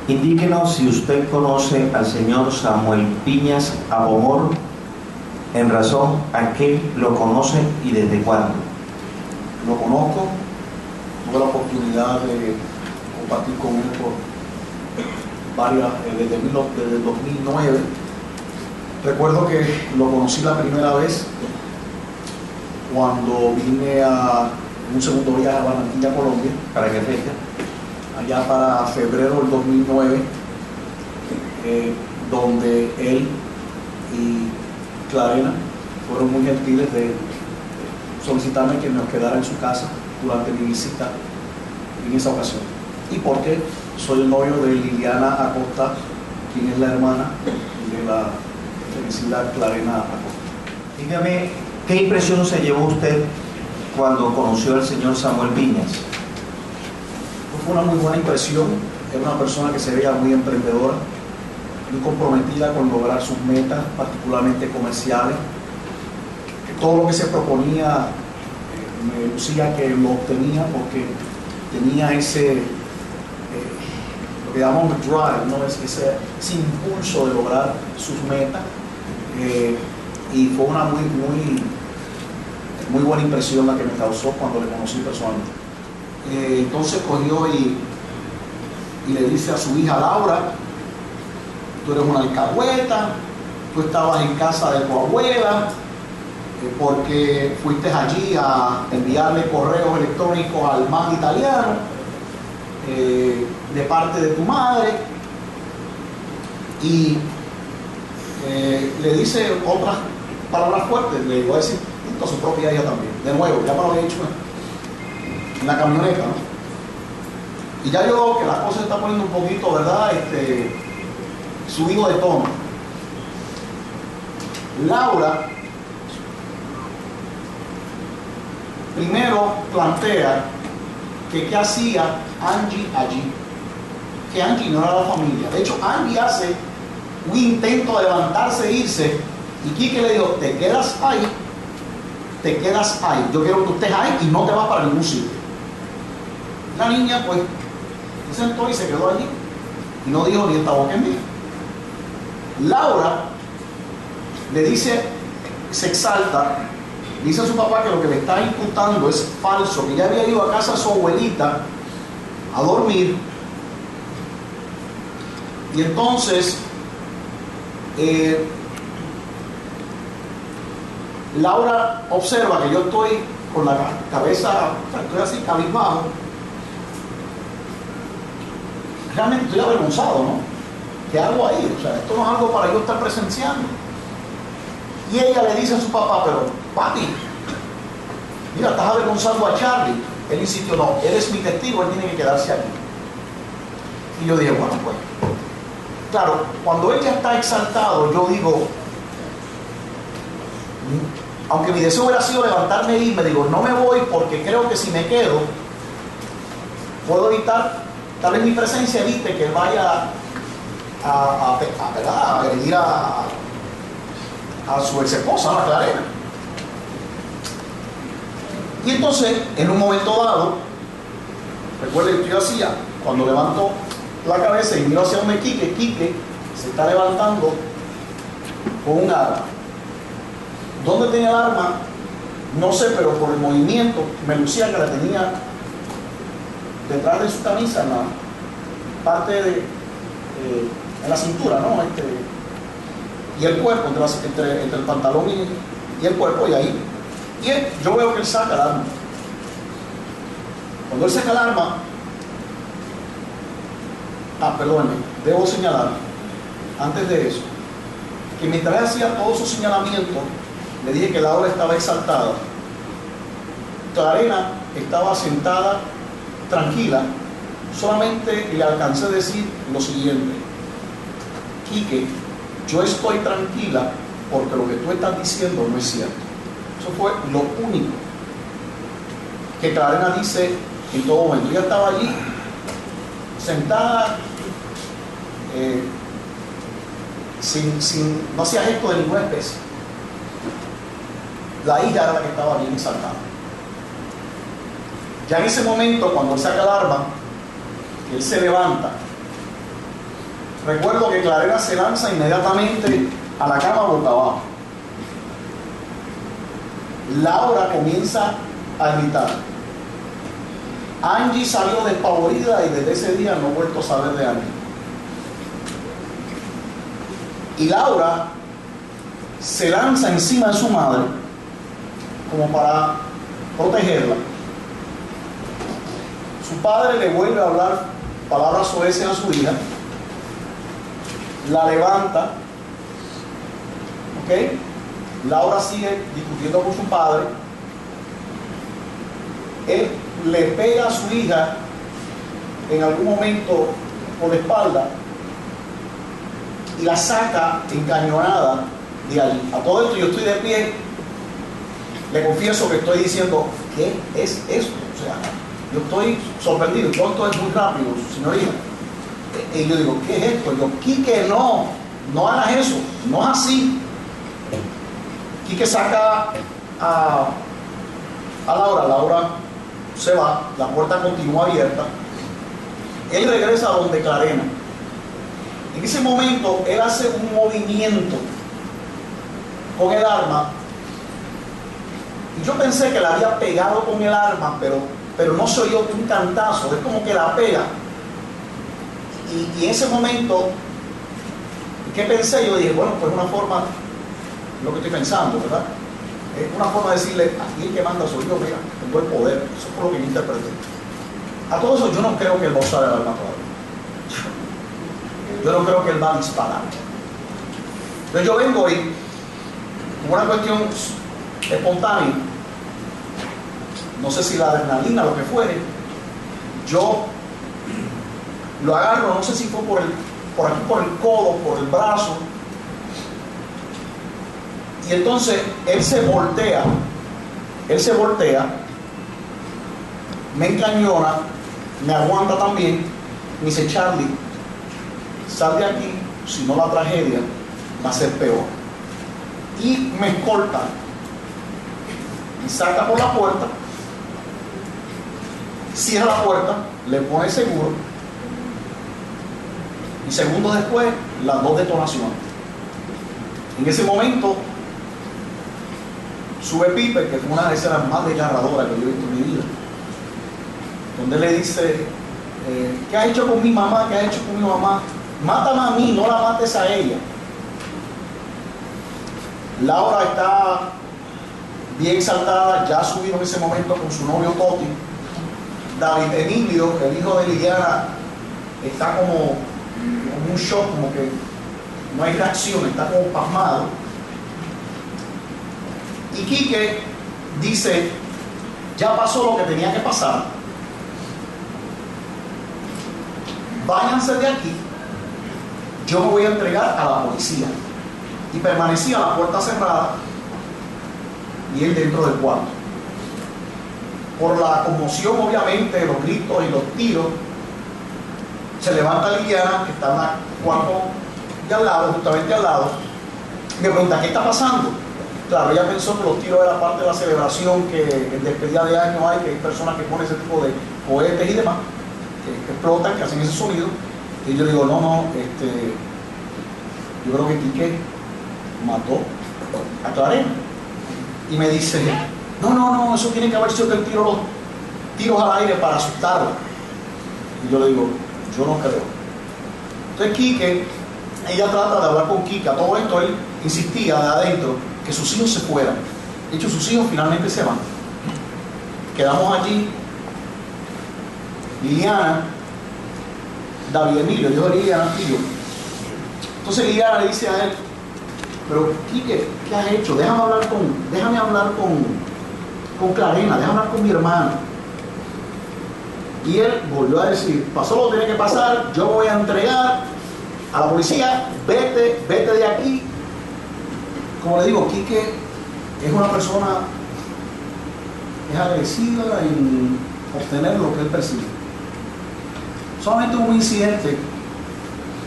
Indíquenos si usted conoce al señor Samuel Piñas Abomor, en razón a qué lo conoce y desde cuándo. Lo conozco, tuve la oportunidad de compartir con él por desde el 2009. Recuerdo que lo conocí la primera vez cuando vine a un segundo viaje a Barranquilla, Colombia. ¿Para qué fecha? Allá para febrero del 2009, donde él y Clarena fueron muy gentiles de solicitarme que nos quedara en su casa durante mi visita en esa ocasión. Y porque soy el novio de Liliana Acosta, quien es la hermana de la felicidad Clarena Acosta. Dígame, ¿qué impresión se llevó usted cuando conoció al señor Samuel Piñas? Fue una muy buena impresión. Era una persona que se veía muy emprendedora, muy comprometida con lograr sus metas, particularmente comerciales. Que todo lo que se proponía me lucía que lo obtenía porque tenía ese, lo que llamamos drive, ¿no? ese impulso de lograr sus metas. Y fue una muy buena impresión la que me causó cuando le conocí personalmente. Entonces cogió y le dice a su hija Laura: tú eres una alcahueta, tú estabas en casa de tu abuela porque fuiste allí a enviarle correos electrónicos al MAN italiano de parte de tu madre, y le dice otras palabras fuertes, le iba a decir a su propia hija también, de nuevo, ya me lo había dicho en la camioneta, ¿no? Y ya yo veo que las cosas se están poniendo un poquito, ¿verdad? Subido de tono. Laura primero plantea que qué hacía Angie allí, que Angie no era la familia. De hecho, Angie hace un intento de levantarse e irse, y Quique le dijo: te quedas ahí, yo quiero que tú estés ahí y no te vas para ningún sitio. La niña pues se sentó y se quedó allí y no dijo ni esta boca en mí. Laura le dice, se exalta, dice a su papá que lo que le está imputando es falso, que ya había ido a casa de su abuelita a dormir, y entonces Laura observa que yo estoy con la cabeza, estoy así cabizbajo. Realmente estoy avergonzado, ¿no? ¿Qué hago ahí? O sea, esto no es algo para yo estar presenciando. Y ella le dice a su papá: pero papi, mira, estás avergonzando a Charlie. Él insistió: no, él es mi testigo, él tiene que quedarse aquí. Y yo dije: bueno, pues, claro, cuando ella está exaltado, yo digo, aunque mi deseo hubiera sido levantarme e irme, digo, no me voy porque creo que si me quedo, puedo evitar, tal vez mi presencia evite que él vaya a agredir a su ex esposa, a Clarena. Y entonces, en un momento dado, recuerden que yo hacía, cuando levanto la cabeza y miro hacia donde Quique se está levantando con un arma. ¿Dónde tenía el arma? No sé, pero por el movimiento me lucía que la tenía detrás de su camisa, en la parte de en la cintura, ¿no? Y el cuerpo, entre el pantalón y el cuerpo, y ahí. Y yo veo que él saca el arma. Cuando él saca el arma, perdónenme, debo señalar, antes de eso, que mientras hacía todos sus señalamientos, le dije que Laura estaba exaltada. Clarena estaba sentada, tranquila. Solamente le alcancé a decir lo siguiente: Quique, yo estoy tranquila porque lo que tú estás diciendo no es cierto. Eso fue lo único que Clarena dice en todo momento. Ella estaba allí, sentada, no hacía gesto de ninguna especie. La hija era la que estaba bien exaltada. Ya en ese momento, cuando él saca el arma, él se levanta recuerdo que Clarena se lanza inmediatamente a la cama boca abajo. Laura comienza a gritar. Angie salió despavorida y desde ese día no he vuelto a saber de Angie. Y Laura se lanza encima de su madre como para protegerla. Su padre le vuelve a hablar palabras soeces a su hija, la levanta, ¿ok? Laura sigue discutiendo con su padre. Él le pega a su hija en algún momento por la espalda y la saca encañonada de allí. A todo esto yo estoy de pie, le confieso que estoy diciendo, ¿qué es esto? O sea, yo estoy sorprendido, todo esto es muy rápido, señorita. Y yo digo, ¿qué es esto? Yo, Quique, no hagas eso, no es así. Quique saca a Laura se va, la puerta continúa abierta. Él regresa a donde Clarena. En ese momento, él hace un movimiento con el arma. Y yo pensé que la había pegado con el arma, pero no se oyó un cantazo, es como que la pega. Y en ese momento, ¿qué pensé? Yo dije, bueno, pues una forma, lo que estoy pensando, ¿verdad? Es una forma de decirle, aquí el que manda soy yo, mira, tengo el poder. Eso fue lo que yo interpreté. A todo eso yo no creo que él va a usar el arma todavía. Yo no creo que él va a disparar. Entonces yo vengo y, como una cuestión espontánea, no sé si la adrenalina, lo que fuere, yo lo agarro, no sé si fue por aquí, por el codo, por el brazo, y entonces él se voltea, me encañona, me aguanta también, me dice, Charlie, sal de aquí, si no la tragedia va a ser peor. Y me escolta, me saca por la puerta, cierra la puerta, le pone seguro, y segundos después, las dos detonaciones. En ese momento, sube Piper, que fue una de las escenas más desgarradoras que yo he visto en mi vida, donde él le dice, ¿qué has hecho con mi mamá? ¿Qué has hecho con mi mamá? Mátame a mí, no la mates a ella. Laura está bien exaltada, ya ha subido en ese momento con su novio Toti. David Emilio, el hijo de Liliana, está como un shock, como que no hay reacción, está como pasmado. Y Quique dice, ya pasó lo que tenía que pasar, váyanse de aquí, yo me voy a entregar a la policía. Y permanecía la puerta cerrada y él dentro del cuarto. Por la conmoción, obviamente, los gritos y los tiros, se levanta Liliana, que está en el cuarto de al lado, justamente al lado, y me pregunta, ¿qué está pasando? Claro, ella pensó que los tiros eran parte de la celebración, que en despedida de año hay, que hay personas que ponen ese tipo de cohetes y demás, que explotan, que hacen ese sonido. Y yo digo, no, yo creo que Quique mató a Clarena. Y me dice, no, eso tiene que haber sido que él tiró los tiros al aire para asustarla. Y yo le digo, yo no creo. Entonces Quique, ella trata de hablar con Quique. A todo esto él insistía de adentro que sus hijos se fueran. De hecho, sus hijos finalmente se van. Quedamos allí, Liliana, David Emilio, yo de Liliana y yo. Entonces Liliana le dice a él, pero Quique, ¿qué has hecho? Déjame hablar con Clarena, déjame hablar con mi hermana. Y él volvió a decir, pasó lo que tiene que pasar, yo me voy a entregar a la policía, vete de aquí. Como le digo, Quique es una persona, es agresiva en obtener lo que él persigue. Solamente hubo un incidente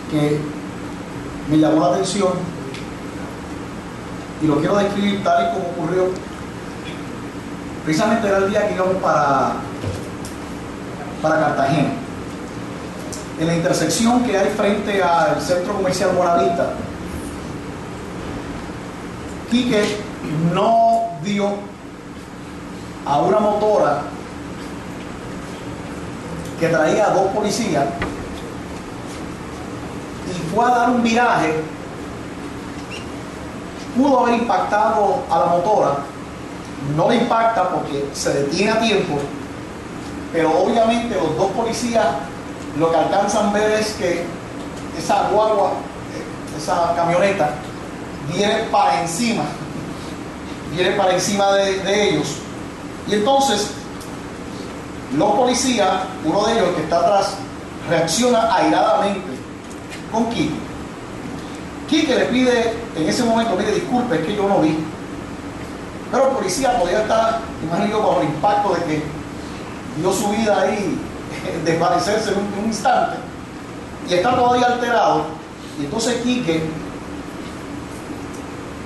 que me llamó la atención y lo quiero describir tal y como ocurrió. Precisamente era el día que íbamos para Cartagena. en la intersección que hay frente al Centro Comercial Buenavista, Quique no dio a una motora que traía a 2 policías y fue a dar un viraje. Pudo haber impactado a la motora, no le impacta porque se detiene a tiempo, pero obviamente los 2 policías lo que alcanzan a ver es que esa guagua, esa camioneta, viene para encima de ellos. Y entonces los policías, uno de ellos que está atrás, reacciona airadamente con Quique. Quique le pide, en ese momento, mire, disculpe, es que yo no vi. Pero el policía podía estar, imagino, bajo el impacto de que vio su vida ahí desvanecerse en un instante. Y está todavía alterado. Y entonces Quique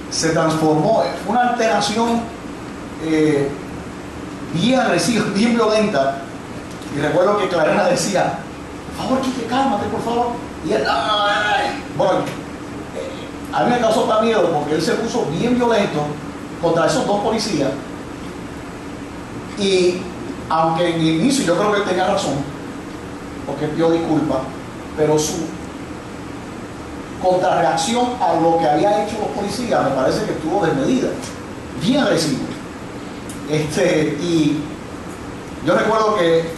se transformó en una alteración bien agresiva, bien violenta. Y recuerdo que Clarena decía, por favor, Quique, cálmate, por favor. Y él, ¡ay! Bueno, a mí me causó tan miedo porque él se puso bien violento contra esos 2 policías. Y aunque en el inicio yo creo que él tenía razón, porque pidió disculpas, pero su contrarreacción a lo que había hecho los policías me parece que estuvo desmedida, bien agresivo. Y yo recuerdo que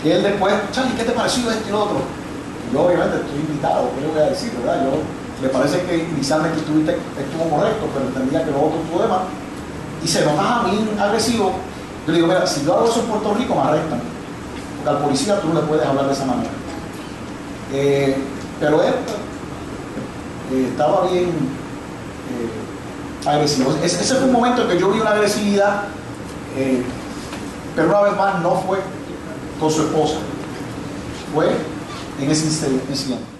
él después, Charlie, ¿qué te pareció esto y lo otro? Yo obviamente estoy invitado, ¿qué le voy a decir, verdad? Me parece que inicialmente estuvo correcto, pero entendía que lo otro estuvo de mal. Y se notaba bien agresivo. Yo le digo, mira, si yo hago eso en Puerto Rico me arrestan, porque al policía tú no le puedes hablar de esa manera. Pero él estaba bien agresivo. Ese fue un momento en que yo vi una agresividad, pero una vez más no fue con su esposa, fue en ese incidente.